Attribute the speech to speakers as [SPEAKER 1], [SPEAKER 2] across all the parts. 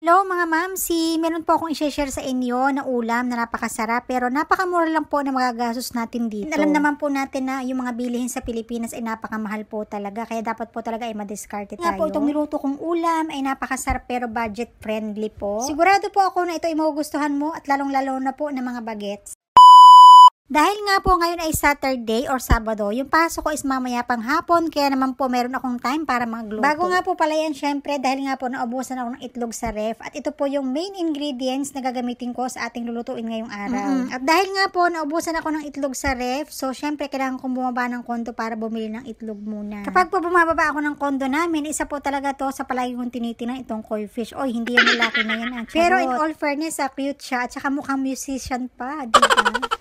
[SPEAKER 1] Hello mga mamsi, meron po akong i-share sa inyo na ulam na napakasarap pero napakamura lang po na magagastos natin dito. Alam naman po natin na yung mga bilihin sa Pilipinas ay napakamahal po talaga kaya dapat po talaga ay madiskarte tayo. Nga po itong niluto kong ulam ay napakasarap pero budget friendly po. Sigurado po ako na ito ay magugustuhan mo at lalong-lalo na po ng mga bagets. Dahil nga po ngayon ay Saturday or Sabado, yung pasok ko is mamaya pang hapon, kaya naman po meron akong time para magluto. Bago nga po pala yan, syempre, dahil nga po naubusan ako ng itlog sa ref, at ito po yung main ingredients na gagamitin ko sa ating lulutuin ngayong araw. At dahil nga po naubusan ako ng itlog sa ref, so syempre kailangan kong bumaba ng kondo para bumili ng itlog muna. Kapag po bumababa ako ng kondo namin, isa po talaga to sa palagi kong tinitinang itong koi fish. Oy, hindi yung lalaki na yan. Pero in all fairness, cute siya, at saka mukhang musician pa, diba?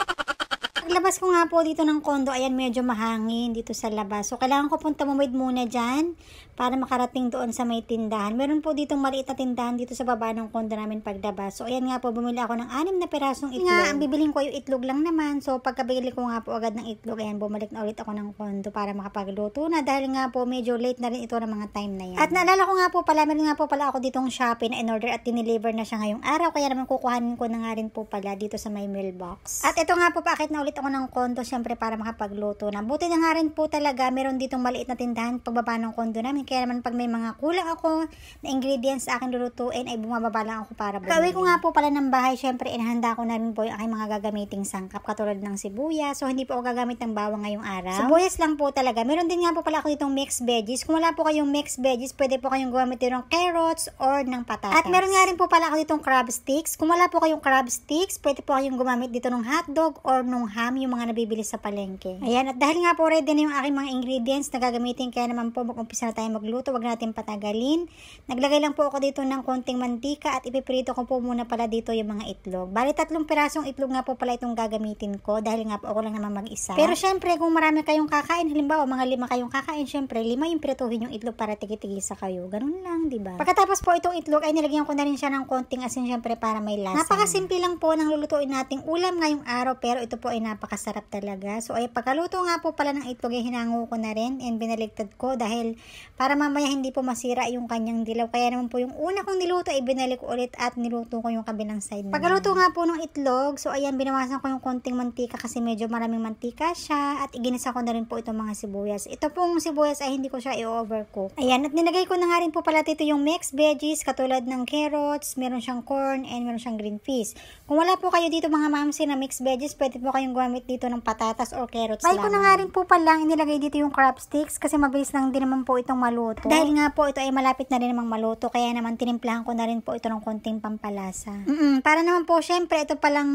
[SPEAKER 1] Paglabas ko nga po dito ng kondo, ayan medyo mahangin dito sa labas. So, kailangan ko pong tumawid muna dyan para makarating doon sa may tindahan. Meron po ditong maliit na tindahan dito sa baba ng kondo namin paglabas. So, ayan nga po, bumili ako ng 6 na pirasong itlog. Nga, ang bibiling ko yung itlog lang naman. So, pagkabili ko nga po agad ng itlog, ayan, bumalik na ulit ako ng kondo para makapagluto na. Dahil nga po, medyo late na rin ito ng mga time na yan. At naalala ko nga po pala, meron nga po pala ako ditong Shopee na in-order at dineliver na siya ngayong araw. Kaya naman kukuhanin ko na nga rin po pala dito sa may mailbox. At ito nga po, paakit na ulit ako ng kondo syempre para makapagluto na. Buti na nga rin po talaga meron ditong maliit na tindahan pagbaba ng kondo namin. Kaya naman pag may mga kulang ako na ingredients sa akin lulutuin ay bumababa lang ako para bumili. Kauwi ko nga po pala ng bahay, syempre inahanda ko na rin po yung aking mga gagamiting sangkap katulad ng sibuyas. So hindi po ako gagamit ng bawang ngayong araw. Sibuyas lang po talaga. Meron din nga po pala ako ditong mixed veggies. Kung wala po kayong mixed veggies, pwede po kayong gumamit din ng carrots or ng patatas. At meron nga rin po pala ako ditong crab sticks. Kung wala po kayong crab sticks, pwede po kayong gumamit dito ng hotdog or ng ham, yung mga nabibili sa palengke. Ayan, at dahil nga po ready na yung aking mga ingredients na gagamitin, kaya naman po mag-umpisa na tayo magluto, wag natin patagalin. Naglagay lang po ako dito ng konting mantika at ipiprito ko po muna pala dito yung mga itlog. Bali 3 pirasong itlog nga po pala itong gagamitin ko dahil nga po ako lang naman mag-isa. Pero syempre kung marami kayong kakain, halimbawa mga 5 kayong kakain, syempre 5 yung prituhin yung itlog para tigi-tigisa kayo. Ganun lang, di ba? Pagkatapos po itong itlog ay nilagyan ko na rin siya ng konting asin syempre para may lasa. Napakasimple lang po ng lulutuin nating ulam ngayong araw pero ito po ay napakasarap talaga. So ay pagkaluto nga po pala ng itlog ay hinango ko na rin and binaligtad ko dahil para mamaya hindi po masira yung kanyang dilaw. Kaya naman po yung una kong niluto ay binalik ko ulit at niluto ko yung kabilang side naman. Pagkaluto nga po ng itlog, so ayan binawasan ko yung konting mantika kasi medyo maraming mantika siya at iginisa ko na rin po itong mga sibuyas. Ito pong sibuyas ay hindi ko siya i-overcook. Ayan, at nilagay ko na nga rin po pala dito yung mixed veggies katulad ng carrots, meron siyang corn and meron siyang green peas. Kung wala po kayo dito mga mamsi na mixed veggies, pwede po kayong gumamit dito ng patatas or carrots lang. Ko na nga rin po pala inilagay dito yung crab sticks kasi mabilis lang din naman po itong maluto. Dahil nga po ito ay malapit na rin namang maluto kaya naman tinimplahan ko na rin po ito ng konting pampalasa. Para naman po syempre ito palang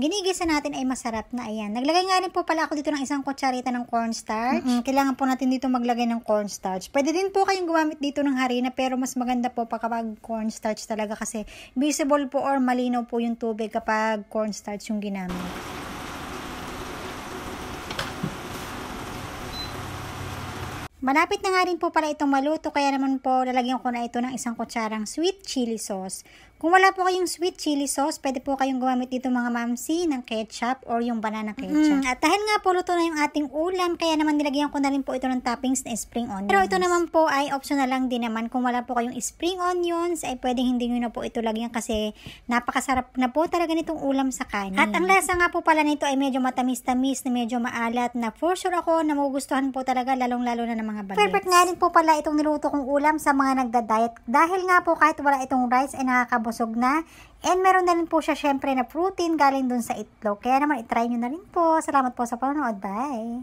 [SPEAKER 1] ginigisa natin ay masarap na. Ayan. Naglagay nga rin po pala ako dito ng 1 kutsarita ng cornstarch. Kailangan po natin dito maglagay ng cornstarch. Pwede din po kayong gumamit dito ng harina pero mas maganda po kapag cornstarch talaga kasi visible po or malinaw po yung tubig kapag cornstarch yung ginamit. Malapit na nga rin po pala itong maluto kaya naman po lalagyan ko na ito ng 1 kutsarang sweet chili sauce. Kung wala po kayong sweet chili sauce, pwede po kayong gumamit dito mga mamsi ng ketchup or yung banana ketchup. At dahil nga po luto na yung ating ulam, kaya naman nilagyan ko na rin po ito ng toppings na spring onions. Pero ito naman po ay optional lang din naman. Kung wala po kayong spring onions, ay pwedeng hindi nyo na po ito lagyan kasi napakasarap na po talaga nitong ulam sa kanin. At ang lasa nga po pala nito ay medyo matamis-tamis na medyo maalat na for sure ako na magugustuhan po talaga lalong-lalo na ng mga bagets. Perfect nga rin po pala itong niluto kong ulam sa mga nagda-diet. Dahil nga po kahit wala itong rice ay nakakabusog na. And meron na rin po siya syempre na protein galing dun sa itlog. Kaya naman itry nyo na rin po. Salamat po sa panonood. Bye!